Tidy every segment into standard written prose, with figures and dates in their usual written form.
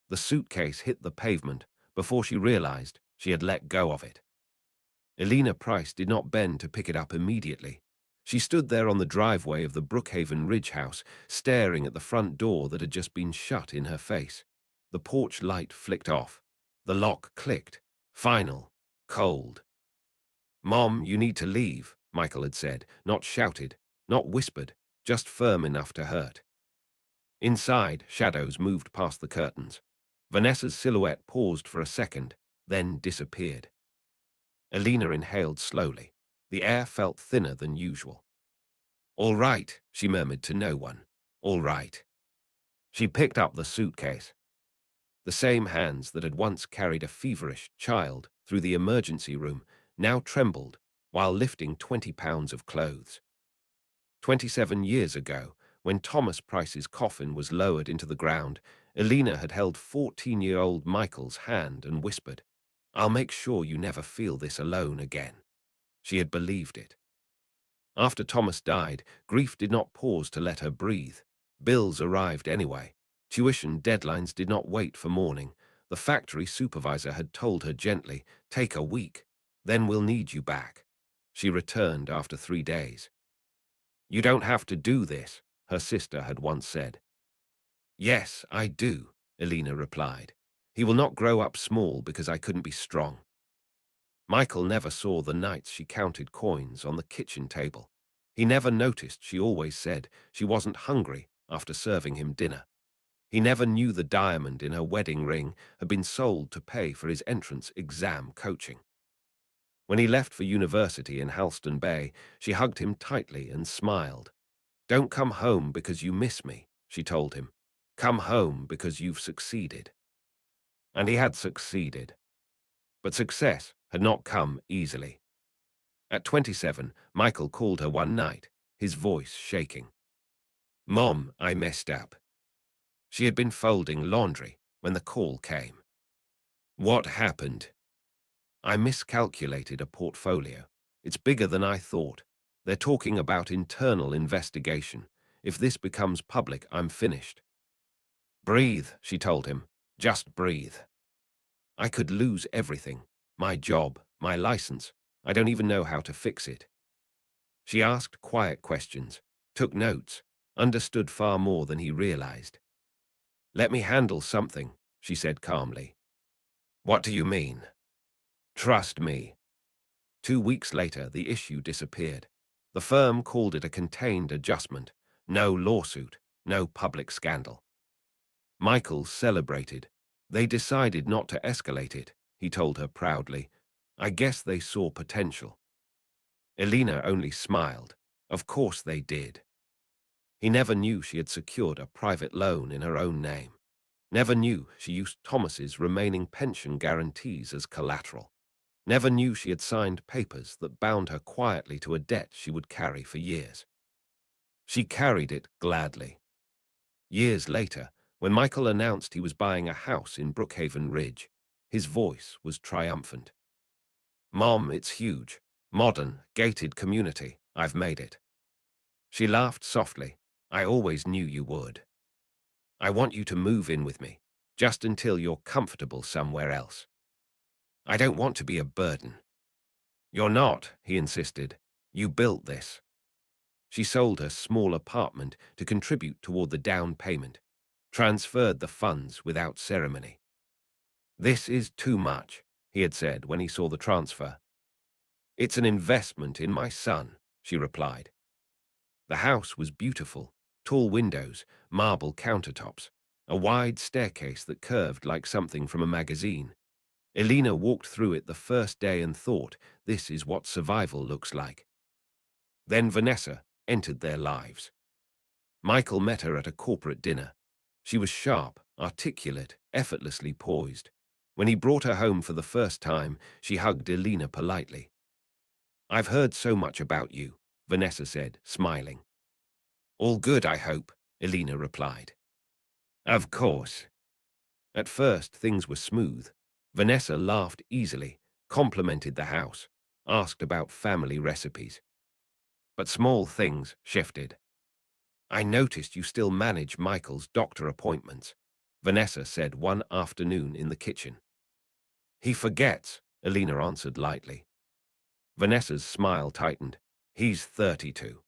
The suitcase hit the pavement before she realized she had let go of it. Elena Price did not bend to pick it up immediately. She stood there on the driveway of the Brookhaven Ridge house, staring at the front door that had just been shut in her face. The porch light flicked off. The lock clicked. Final. Cold. "Mom, you need to leave," Michael had said, not shouted, not whispered, just firm enough to hurt. Inside, shadows moved past the curtains. Vanessa's silhouette paused for a second, then disappeared. Elena inhaled slowly. The air felt thinner than usual. "All right," she murmured to no one. "All right." She picked up the suitcase. The same hands that had once carried a feverish child through the emergency room now trembled while lifting 20 pounds of clothes. 27 years ago, when Thomas Price's coffin was lowered into the ground, Elena had held 14-year-old Michael's hand and whispered, "I'll make sure you never feel this alone again." She had believed it. After Thomas died, grief did not pause to let her breathe. Bills arrived anyway. Tuition deadlines did not wait for morning. The factory supervisor had told her gently, "Take a week, then we'll need you back." She returned after 3 days. "You don't have to do this," her sister had once said. "Yes, I do," Elena replied. "He will not grow up small because I couldn't be strong." Michael never saw the nights she counted coins on the kitchen table. He never noticed she always said she wasn't hungry after serving him dinner. He never knew the diamond in her wedding ring had been sold to pay for his entrance exam coaching. When he left for university in Halston Bay, she hugged him tightly and smiled. "Don't come home because you miss me," she told him. "Come home because you've succeeded." And he had succeeded. But success had not come easily. At 27, Michael called her one night, his voice shaking. "Mom, I messed up." She had been folding laundry when the call came. "What happened?" "I miscalculated a portfolio. It's bigger than I thought. They're talking about internal investigation. If this becomes public, I'm finished." "Breathe," she told him. "Just breathe." "I could lose everything. My job, my license. I don't even know how to fix it." She asked quiet questions, took notes, understood far more than he realized. "Let me handle something," she said calmly. "What do you mean?" "Trust me." 2 weeks later, the issue disappeared. The firm called it a contained adjustment. No lawsuit, no public scandal. Michael celebrated. "They decided not to escalate it," he told her proudly. "I guess they saw potential." Elena only smiled. Of course they did. He never knew she had secured a private loan in her own name. Never knew she used Thomas's remaining pension guarantees as collateral. Never knew she had signed papers that bound her quietly to a debt she would carry for years. She carried it gladly. Years later, when Michael announced he was buying a house in Brookhaven Ridge, his voice was triumphant. "Mom, it's huge. Modern, gated community. I've made it." She laughed softly. "I always knew you would. I want you to move in with me, just until you're comfortable somewhere else. I don't want to be a burden." "You're not," he insisted. "You built this." She sold her small apartment to contribute toward the down payment, transferred the funds without ceremony. "This is too much," he had said when he saw the transfer. "It's an investment in my son," she replied. The house was beautiful, tall windows, marble countertops, a wide staircase that curved like something from a magazine. Elena walked through it the first day and thought, this is what survival looks like. Then Vanessa entered their lives. Michael met her at a corporate dinner. She was sharp, articulate, effortlessly poised. When he brought her home for the first time, she hugged Elena politely. "I've heard so much about you," Vanessa said, smiling. "All good, I hope," Elena replied. "Of course." At first, things were smooth. Vanessa laughed easily, complimented the house, asked about family recipes. But small things shifted. "I noticed you still manage Michael's doctor appointments." Vanessa said one afternoon in the kitchen. He forgets, Elena answered lightly. Vanessa's smile tightened. He's 32.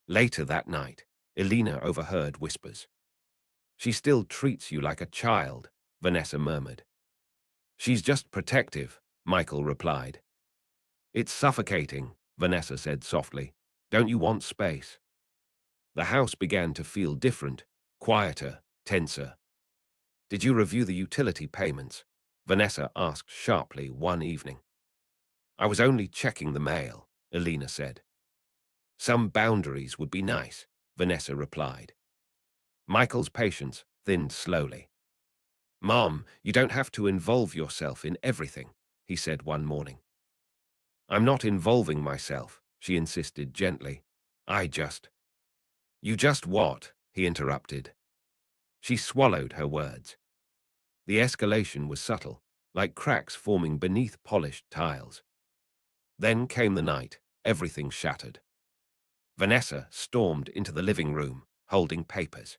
Later that night, Elena overheard whispers. She still treats you like a child, Vanessa murmured. She's just protective, Michael replied. It's suffocating, Vanessa said softly. Don't you want space? The house began to feel different, quieter, tenser. Did you review the utility payments? Vanessa asked sharply one evening. I was only checking the mail, Elena said. Some boundaries would be nice, Vanessa replied. Michael's patience thinned slowly. Mom, you don't have to involve yourself in everything, he said one morning. I'm not involving myself, she insisted gently. You just what? He interrupted. She swallowed her words. The escalation was subtle, like cracks forming beneath polished tiles. Then came the night, everything shattered. Vanessa stormed into the living room, holding papers.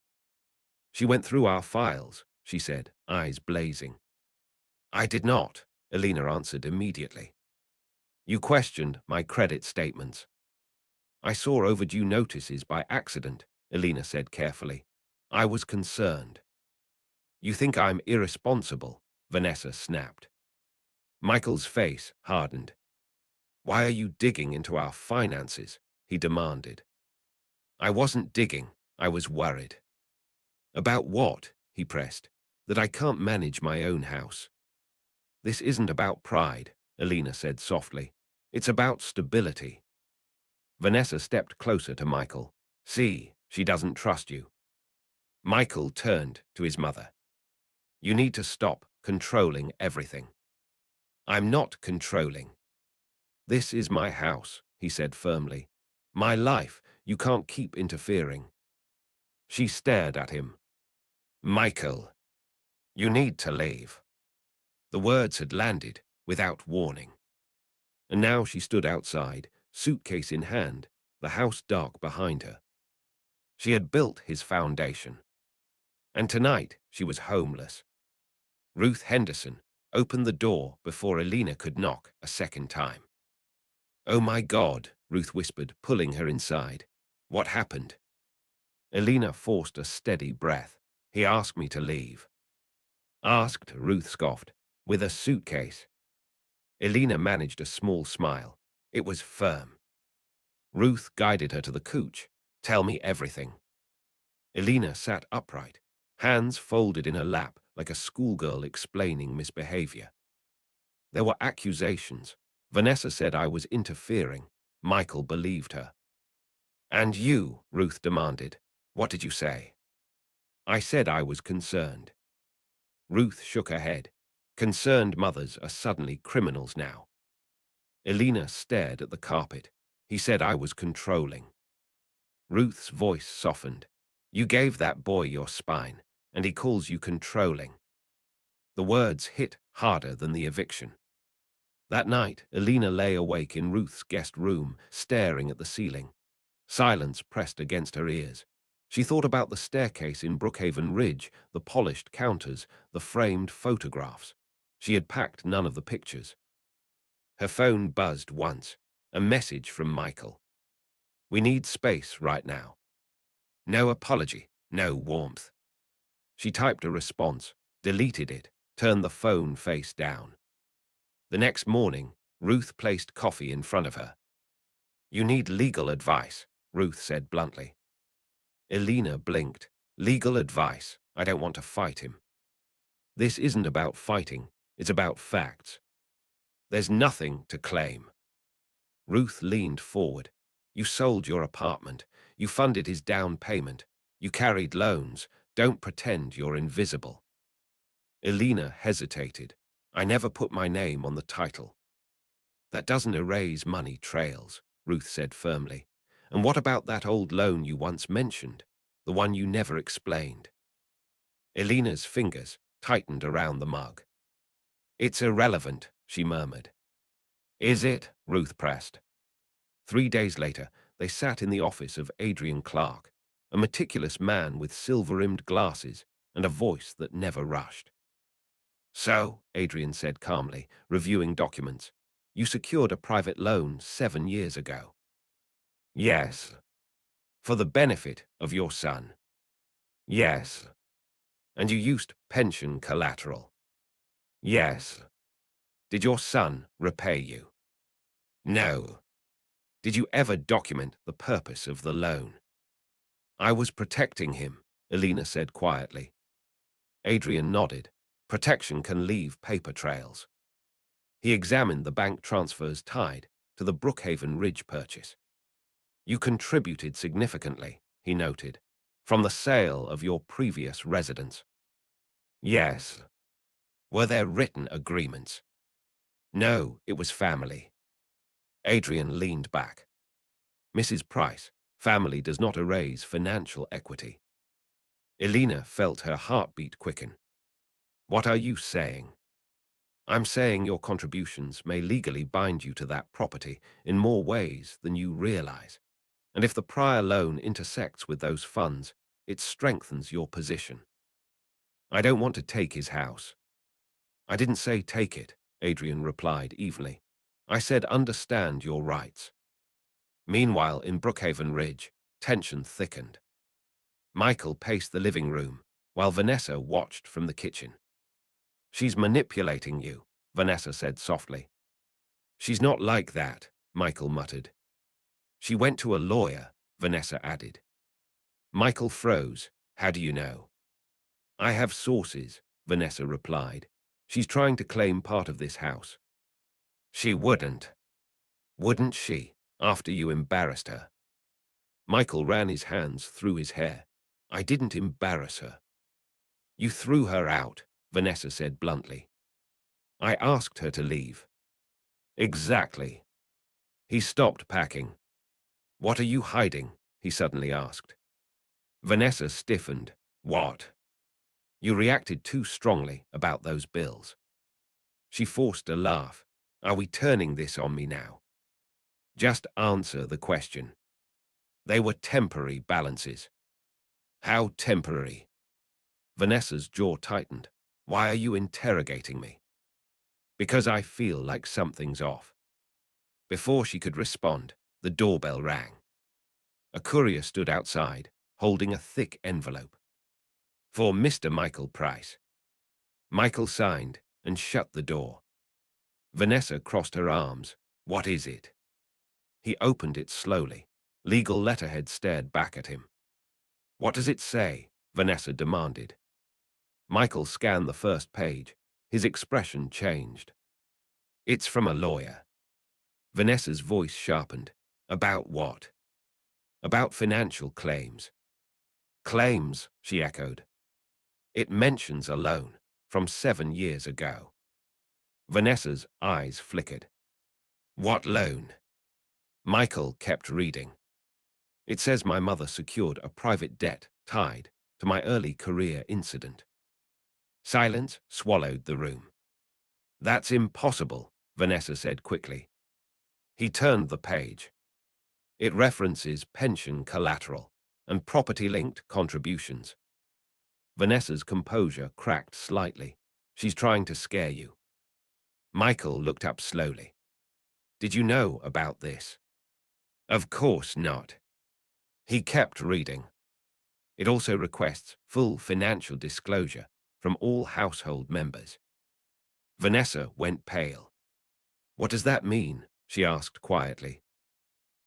She went through our files, she said, eyes blazing. I did not, Elena answered immediately. You questioned my credit statements. I saw overdue notices by accident, Elena said carefully. I was concerned. You think I'm irresponsible, Vanessa snapped. Michael's face hardened. Why are you digging into our finances? He demanded. I wasn't digging, I was worried. About what? He pressed. That I can't manage my own house. This isn't about pride, Elena said softly. It's about stability. Vanessa stepped closer to Michael. See, she doesn't trust you. Michael turned to his mother. You need to stop controlling everything. I'm not controlling. This is my house, he said firmly. My life, you can't keep interfering. She stared at him. Michael, you need to leave. The words had landed without warning. And now she stood outside, suitcase in hand, the house dark behind her. She had built his foundation. And tonight she was homeless. Ruth Henderson opened the door before Elena could knock a second time. Oh my God, Ruth whispered, pulling her inside. What happened? Elena forced a steady breath. He asked me to leave. Asked, Ruth scoffed, with a suitcase. Elena managed a small smile. It was firm. Ruth guided her to the couch. Tell me everything. Elena sat upright, hands folded in her lap like a schoolgirl explaining misbehavior. There were accusations. Vanessa said I was interfering. Michael believed her. And you, Ruth demanded. What did you say? I said I was concerned. Ruth shook her head. Concerned mothers are suddenly criminals now. Elena stared at the carpet. He said I was controlling. Ruth's voice softened. You gave that boy your spine, and he calls you controlling. The words hit harder than the eviction. That night, Elena lay awake in Ruth's guest room, staring at the ceiling. Silence pressed against her ears. She thought about the staircase in Brookhaven Ridge, the polished counters, the framed photographs. She had packed none of the pictures. Her phone buzzed once. A message from Michael. We need space right now. No apology, no warmth. She typed a response, deleted it, turned the phone face down. The next morning, Ruth placed coffee in front of her. You need legal advice, Ruth said bluntly. Elena blinked. Legal advice. I don't want to fight him. This isn't about fighting. It's about facts. There's nothing to claim. Ruth leaned forward. You sold your apartment. You funded his down payment. You carried loans. Don't pretend you're invisible. Elena hesitated. I never put my name on the title. That doesn't erase money trails, Ruth said firmly. And what about that old loan you once mentioned? The one you never explained? Elena's fingers tightened around the mug. It's irrelevant, she murmured. Is it? Ruth pressed. 3 days later, they sat in the office of Adrian Clark, a meticulous man with silver-rimmed glasses, and a voice that never rushed. So, Adrian said calmly, reviewing documents, you secured a private loan 7 years ago. Yes. For the benefit of your son. Yes. And you used pension collateral. Yes. Did your son repay you? No. Did you ever document the purpose of the loan? I was protecting him, Elena said quietly. Adrian nodded. Protection can leave paper trails. He examined the bank transfers tied to the Brookhaven Ridge purchase. You contributed significantly, he noted, from the sale of your previous residence. Yes. Were there written agreements? No, it was family. Adrian leaned back. Mrs. Price, family does not erase financial equity. Elena felt her heartbeat quicken. What are you saying? I'm saying your contributions may legally bind you to that property in more ways than you realize. And if the prior loan intersects with those funds, it strengthens your position. I don't want to take his house. I didn't say take it, Adrian replied evenly. I said understand your rights. Meanwhile, in Brookhaven Ridge, tension thickened. Michael paced the living room, while Vanessa watched from the kitchen. She's manipulating you, Vanessa said softly. She's not like that, Michael muttered. She went to a lawyer, Vanessa added. Michael froze. How do you know? I have sources, Vanessa replied. She's trying to claim part of this house. She wouldn't. Wouldn't she, after you embarrassed her? Michael ran his hands through his hair. I didn't embarrass her. You threw her out, Vanessa said bluntly. I asked her to leave. Exactly. He stopped packing. What are you hiding? He suddenly asked. Vanessa stiffened. What? You reacted too strongly about those bills. She forced a laugh. Are we turning this on me now? Just answer the question. They were temporary balances. How temporary? Vanessa's jaw tightened. Why are you interrogating me? Because I feel like something's off. Before she could respond, the doorbell rang. A courier stood outside, holding a thick envelope. For Mr. Michael Price. Michael signed and shut the door. Vanessa crossed her arms. What is it? He opened it slowly. Legal letterhead stared back at him. What does it say? Vanessa demanded. Michael scanned the first page. His expression changed. It's from a lawyer. Vanessa's voice sharpened. About what? About financial claims. Claims, she echoed. It mentions a loan from 7 years ago. Vanessa's eyes flickered. What loan? Michael kept reading. It says my mother secured a private debt tied to my early career incident. Silence swallowed the room. That's impossible, Vanessa said quickly. He turned the page. It references pension collateral and property-linked contributions. Vanessa's composure cracked slightly. She's trying to scare you. Michael looked up slowly. Did you know about this? Of course not. He kept reading. It also requests full financial disclosure from all household members. Vanessa went pale. What does that mean? She asked quietly.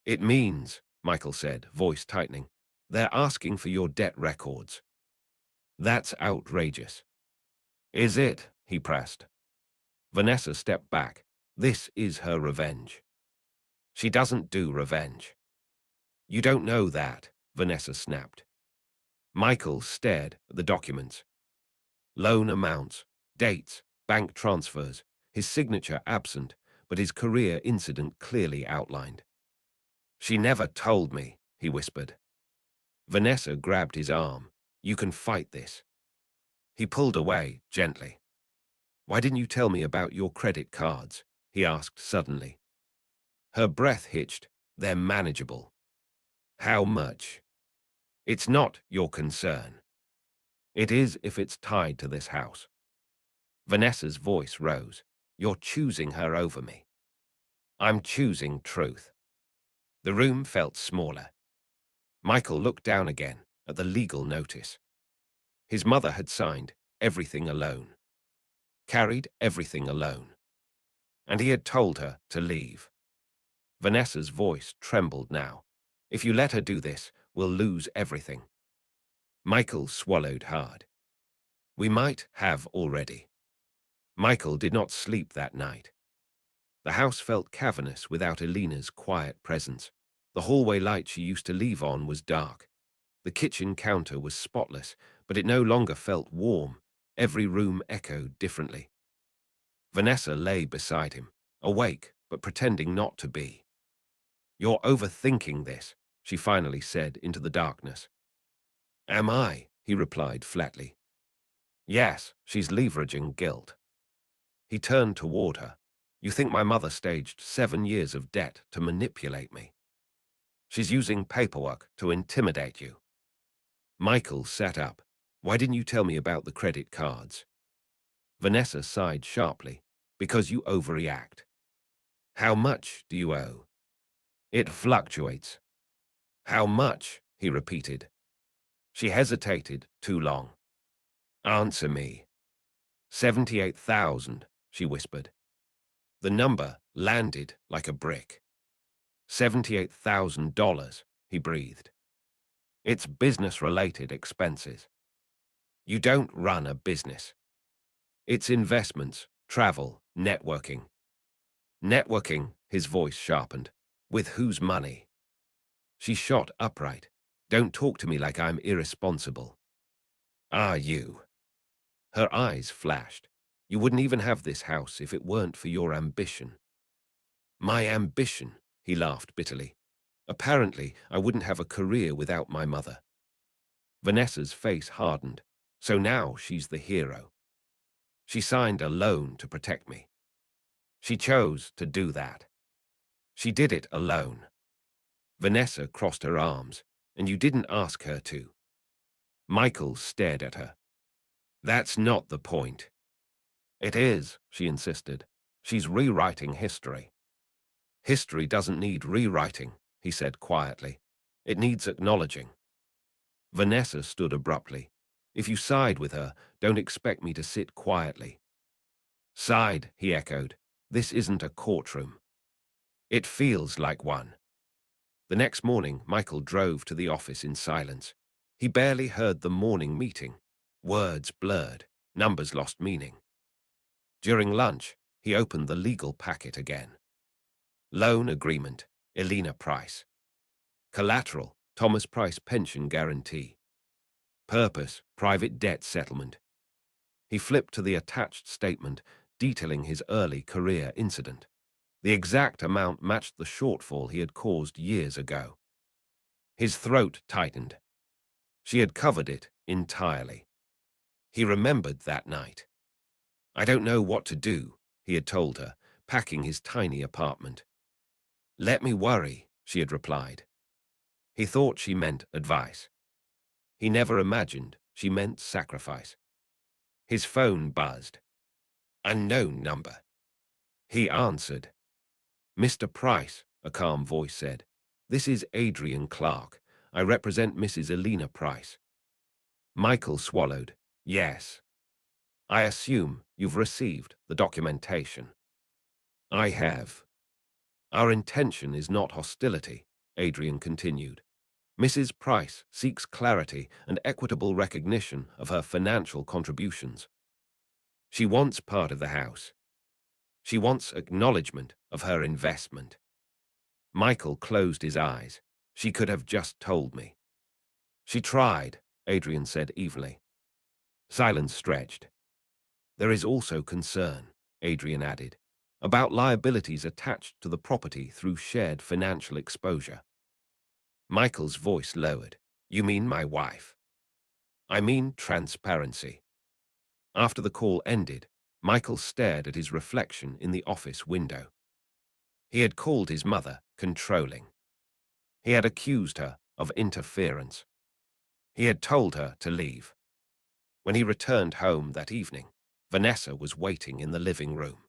It means, Michael said, voice tightening, they're asking for your debt records. That's outrageous. Is it? He pressed. Vanessa stepped back. This is her revenge. She doesn't do revenge. You don't know that, Vanessa snapped. Michael stared at the documents. Loan amounts, dates, bank transfers, his signature absent, but his career incident clearly outlined. She never told me, he whispered. Vanessa grabbed his arm. You can fight this. He pulled away, gently. Why didn't you tell me about your credit cards? He asked suddenly. Her breath hitched. They're manageable. How much? It's not your concern. It is if it's tied to this house. Vanessa's voice rose. You're choosing her over me. I'm choosing truth. The room felt smaller. Michael looked down again at the legal notice. His mother had signed everything alone, carried everything alone, and he had told her to leave. Vanessa's voice trembled now. If you let her do this, we'll lose everything. Michael swallowed hard. We might have already. Michael did not sleep that night. The house felt cavernous without Elena's quiet presence. The hallway light she used to leave on was dark. The kitchen counter was spotless, but it no longer felt warm. Every room echoed differently. Vanessa lay beside him, awake but pretending not to be. You're overthinking this, she finally said into the darkness. Am I? He replied flatly. Yes, she's leveraging guilt. He turned toward her. You think my mother staged 7 years of debt to manipulate me? She's using paperwork to intimidate you. Michael sat up. Why didn't you tell me about the credit cards? Vanessa sighed sharply. Because you overreact. How much do you owe? It fluctuates. How much? He repeated. She hesitated too long. Answer me. 78,000, she whispered. The number landed like a brick. $78,000, he breathed. It's business-related expenses. You don't run a business. It's investments, travel, networking. Networking, his voice sharpened. With whose money? She shot upright. Don't talk to me like I'm irresponsible. Are you? Her eyes flashed. You wouldn't even have this house if it weren't for your ambition. My ambition, he laughed bitterly. Apparently, I wouldn't have a career without my mother. Vanessa's face hardened. So now she's the hero. She signed a loan to protect me. She chose to do that. She did it alone. Vanessa crossed her arms, and you didn't ask her to. Michael stared at her. That's not the point. It is, she insisted. She's rewriting history. History doesn't need rewriting, he said quietly. It needs acknowledging. Vanessa stood abruptly. If you side with her, don't expect me to sit quietly. Side, he echoed. This isn't a courtroom. It feels like one. The next morning, Michael drove to the office in silence. He barely heard the morning meeting. Words blurred, numbers lost meaning. During lunch, he opened the legal packet again. Loan agreement, Eleanor Price. Collateral, Thomas Price pension guarantee. Purpose, private debt settlement. He flipped to the attached statement detailing his early career incident. The exact amount matched the shortfall he had caused years ago. His throat tightened. She had covered it entirely. He remembered that night. I don't know what to do, he had told her, packing his tiny apartment. Let me worry, she had replied. He thought she meant advice. He never imagined she meant sacrifice. His phone buzzed. Unknown number. He answered. Mr. Price, a calm voice said. This is Adrian Clark. I represent Mrs. Eleanor Price. Michael swallowed. Yes. I assume you've received the documentation. I have. Our intention is not hostility, Adrian continued. Mrs. Price seeks clarity and equitable recognition of her financial contributions. She wants part of the house. She wants acknowledgement of her investment. Michael closed his eyes. She could have just told me. She tried, Adrian said evenly. Silence stretched. There is also concern, Adrian added, about liabilities attached to the property through shared financial exposure. Michael's voice lowered. You mean my wife? I mean transparency. After the call ended, Michael stared at his reflection in the office window. He had called his mother controlling. He had accused her of interference. He had told her to leave. When he returned home that evening, Vanessa was waiting in the living room.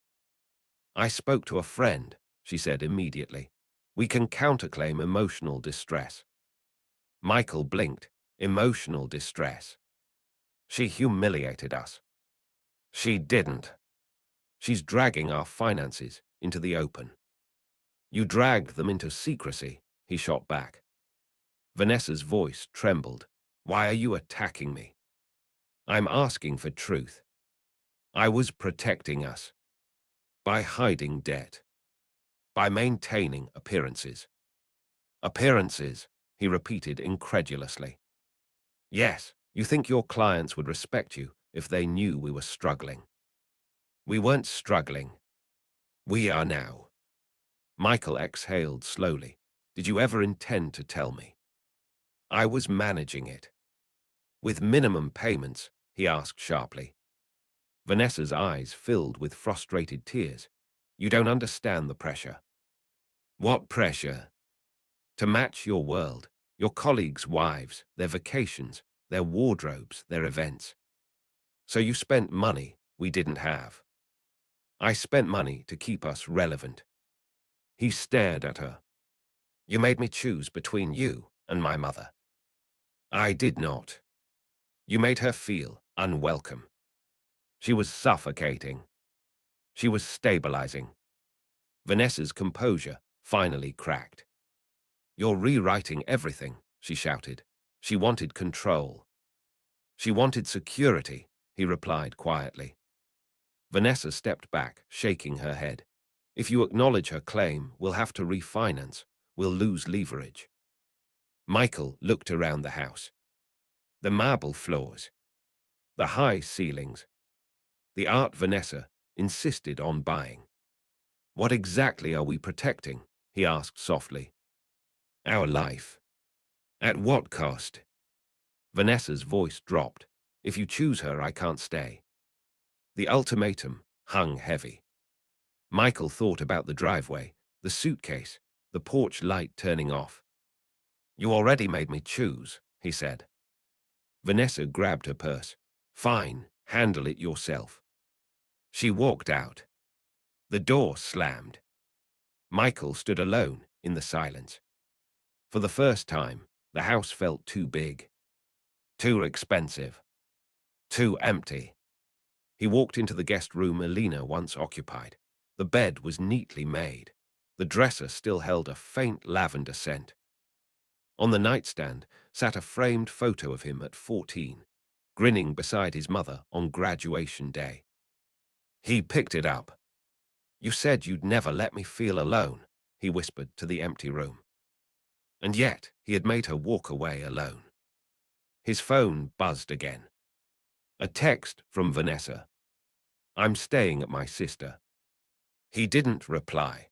"I spoke to a friend," she said immediately. "We can counterclaim emotional distress." Michael blinked. Emotional distress. She humiliated us. She didn't. She's dragging our finances into the open. You dragged them into secrecy, he shot back. Vanessa's voice trembled. "Why are you attacking me?" "I'm asking for truth. I was protecting us. By hiding debt. By maintaining appearances." "Appearances," he repeated incredulously. "Yes, you think your clients would respect you if they knew we were struggling. We weren't struggling. We are now." Michael exhaled slowly. "Did you ever intend to tell me?" "I was managing it." "With minimum payments?" he asked sharply. Vanessa's eyes filled with frustrated tears. "You don't understand the pressure." "What pressure?" "To match your world, your colleagues' wives, their vacations, their wardrobes, their events. So you spent money we didn't have." "I spent money to keep us relevant." He stared at her. "You made me choose between you and my mother." "I did not." "You made her feel unwelcome." She was suffocating. She was stabilizing. Vanessa's composure finally cracked. "You're rewriting everything," she shouted. She wanted control. "She wanted security," he replied quietly. Vanessa stepped back, shaking her head. "If you acknowledge her claim, we'll have to refinance. We'll lose leverage." Michael looked around the house. The marble floors, the high ceilings, the art Vanessa insisted on buying. "What exactly are we protecting?" he asked softly. "Our life." "At what cost?" Vanessa's voice dropped. "If you choose her, I can't stay." The ultimatum hung heavy. Michael thought about the driveway, the suitcase, the porch light turning off. "You already made me choose," he said. Vanessa grabbed her purse. "Fine, handle it yourself." She walked out. The door slammed. Michael stood alone in the silence. For the first time, the house felt too big, too expensive, too empty. He walked into the guest room Eleanor once occupied. The bed was neatly made. The dresser still held a faint lavender scent. On the nightstand sat a framed photo of him at 14, grinning beside his mother on graduation day. He picked it up. "You said you'd never let me feel alone," he whispered to the empty room. And yet he had made her walk away alone. His phone buzzed again. A text from Vanessa. "I'm staying at my sister." He didn't reply.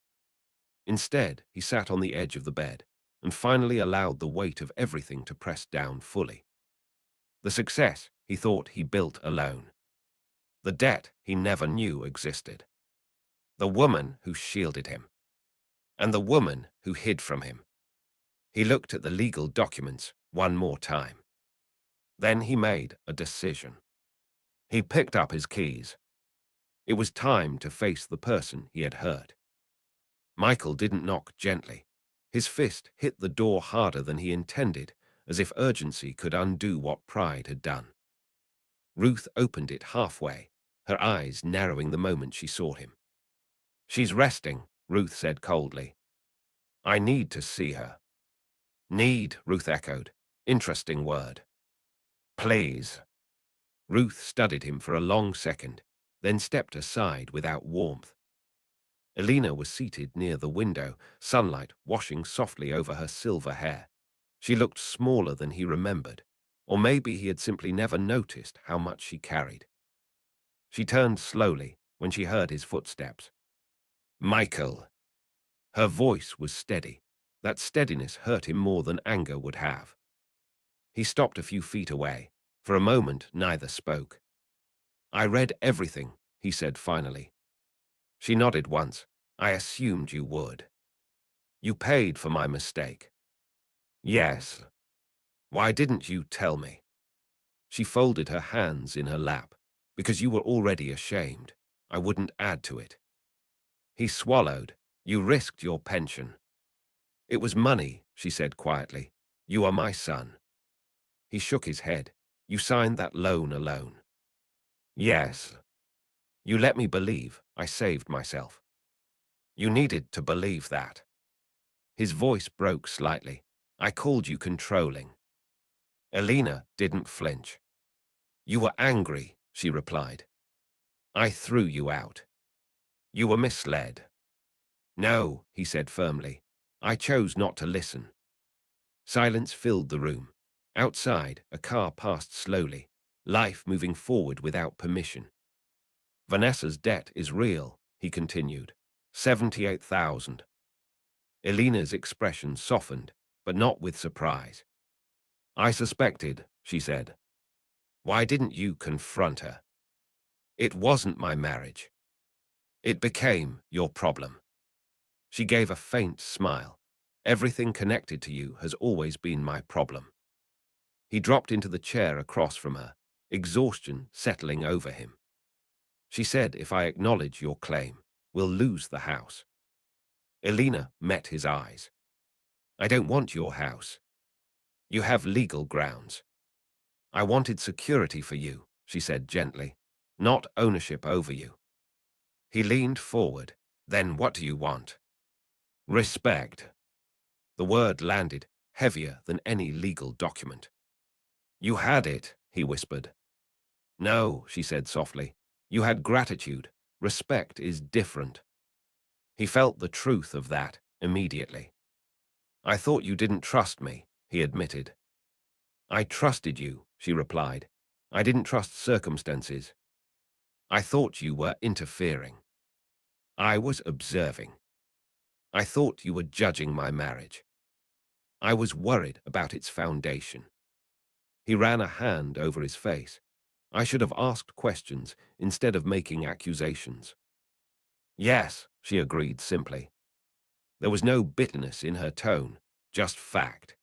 Instead, he sat on the edge of the bed and finally allowed the weight of everything to press down fully. The success he thought he built alone. The debt he never knew existed. The woman who shielded him. And the woman who hid from him. He looked at the legal documents one more time. Then he made a decision. He picked up his keys. It was time to face the person he had hurt. Michael didn't knock gently. His fist hit the door harder than he intended, as if urgency could undo what pride had done. Ruth opened it halfway, her eyes narrowing the moment she saw him. "She's resting," Ruth said coldly. "I need to see her." "Need," Ruth echoed. Interesting word. "Please." Ruth studied him for a long second, then stepped aside without warmth. Eleanor was seated near the window, sunlight washing softly over her silver hair. She looked smaller than he remembered, or maybe he had simply never noticed how much she carried. She turned slowly when she heard his footsteps. "Michael." Her voice was steady. That steadiness hurt him more than anger would have. He stopped a few feet away. For a moment, neither spoke. "I read everything," he said finally. She nodded once. "I assumed you would." "You paid for my mistake." "Yes." "Why didn't you tell me?" She folded her hands in her lap. Because you were already ashamed. I wouldn't add to it. He swallowed. You risked your pension. It was money, she said quietly. You are my son. He shook his head. You signed that loan alone. Yes. You let me believe I saved myself. You needed to believe that. His voice broke slightly. I called you controlling. Elena didn't flinch. You were angry, she replied. I threw you out. You were misled. No, he said firmly. I chose not to listen. Silence filled the room. Outside, a car passed slowly, life moving forward without permission. Vanessa's debt is real, he continued. 78,000. Elena's expression softened, but not with surprise. I suspected, she said. Why didn't you confront her? It wasn't my marriage. It became your problem. She gave a faint smile. Everything connected to you has always been my problem. He dropped into the chair across from her, exhaustion settling over him. She said, if I acknowledge your claim, we'll lose the house. Elena met his eyes. I don't want your house. You have legal grounds. I wanted security for you, she said gently, not ownership over you. He leaned forward. Then what do you want? Respect. The word landed, heavier than any legal document. You had it, he whispered. No, she said softly. You had gratitude. Respect is different. He felt the truth of that immediately. I thought you didn't trust me, he admitted. I trusted you, she replied. I didn't trust circumstances. I thought you were interfering. I was observing. I thought you were judging my marriage. I was worried about its foundation. He ran a hand over his face. I should have asked questions instead of making accusations. Yes, she agreed simply. There was no bitterness in her tone, just fact.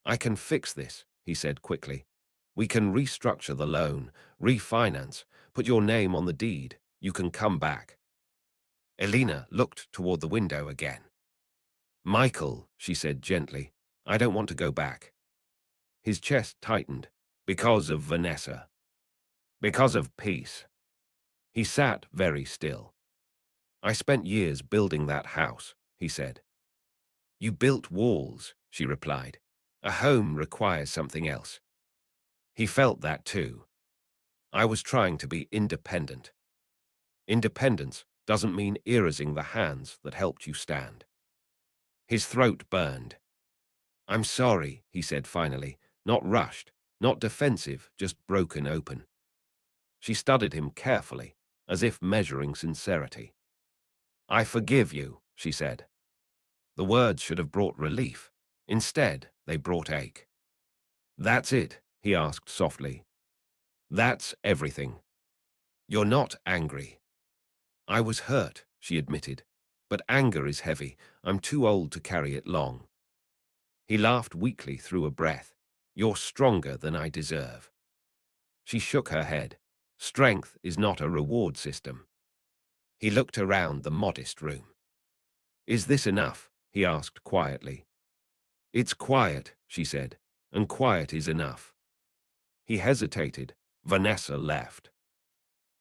I can fix this, he said quickly. We can restructure the loan, refinance, put your name on the deed. You can come back. Elena looked toward the window again. Michael, she said gently, I don't want to go back. His chest tightened. Because of Vanessa. Because of peace. He sat very still. I spent years building that house, he said. You built walls, she replied. A home requires something else. He felt that too. I was trying to be independent. Independence doesn't mean erasing the hands that helped you stand. His throat burned. I'm sorry, he said finally, not rushed, not defensive, just broken open. She studied him carefully, as if measuring sincerity. I forgive you, she said. The words should have brought relief. Instead, they brought ache. That's it, he asked softly. That's everything. You're not angry. I was hurt, she admitted. But anger is heavy. I'm too old to carry it long. He laughed weakly through a breath. You're stronger than I deserve. She shook her head. Strength is not a reward system. He looked around the modest room. Is this enough? He asked quietly. It's quiet, she said, and quiet is enough. He hesitated. Vanessa left.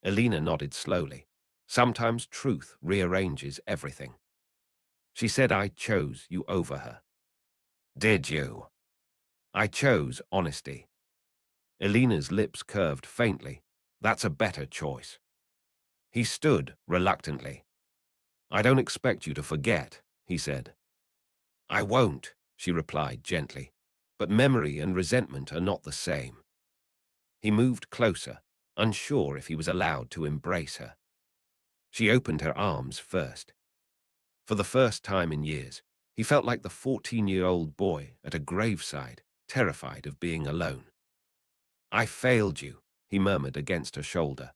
Elena nodded slowly. Sometimes truth rearranges everything. She said I chose you over her. Did you? I chose honesty. Elena's lips curved faintly. That's a better choice. He stood reluctantly. I don't expect you to forget, he said. I won't, she replied gently. But memory and resentment are not the same. He moved closer, unsure if he was allowed to embrace her. She opened her arms first. For the first time in years, he felt like the 14-year-old boy at a graveside, terrified of being alone. I failed you, he murmured against her shoulder.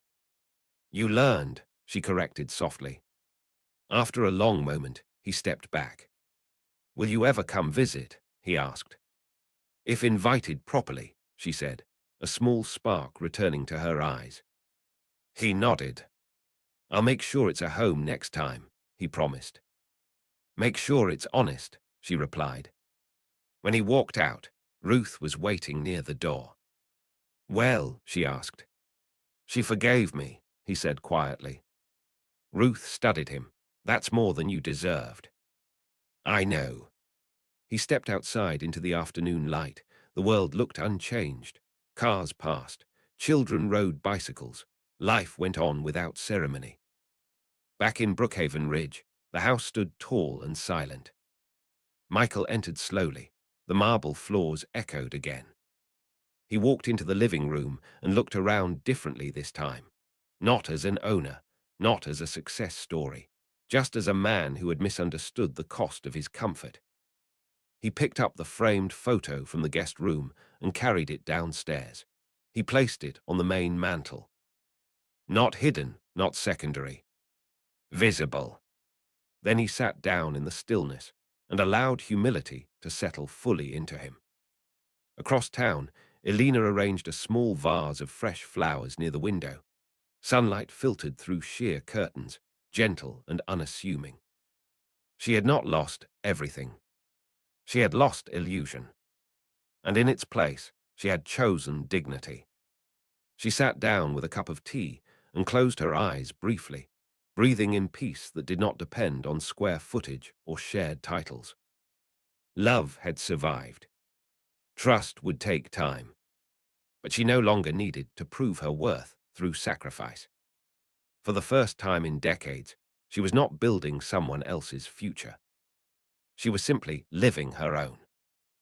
You learned, she corrected softly. After a long moment, he stepped back. Will you ever come visit? He asked. If invited properly, she said, a small spark returning to her eyes. He nodded. I'll make sure it's a home next time, he promised. Make sure it's honest, she replied. When he walked out, Ruth was waiting near the door. Well, she asked. She forgave me, he said quietly. Ruth studied him. That's more than you deserved. I know. He stepped outside into the afternoon light. The world looked unchanged. Cars passed. Children rode bicycles. Life went on without ceremony. Back in Brookhaven Ridge, the house stood tall and silent. Michael entered slowly. The marble floors echoed again. He walked into the living room and looked around differently this time. Not as an owner, not as a success story, just as a man who had misunderstood the cost of his comfort. He picked up the framed photo from the guest room and carried it downstairs. He placed it on the main mantel. Not hidden, not secondary. Visible. Then he sat down in the stillness and allowed humility to settle fully into him. Across town, Eleanor arranged a small vase of fresh flowers near the window. Sunlight filtered through sheer curtains, gentle and unassuming. She had not lost everything. She had lost illusion. And in its place, she had chosen dignity. She sat down with a cup of tea and closed her eyes briefly, breathing in peace that did not depend on square footage or shared titles. Love had survived. Trust would take time. But she no longer needed to prove her worth through sacrifice. For the first time in decades, she was not building someone else's future. She was simply living her own.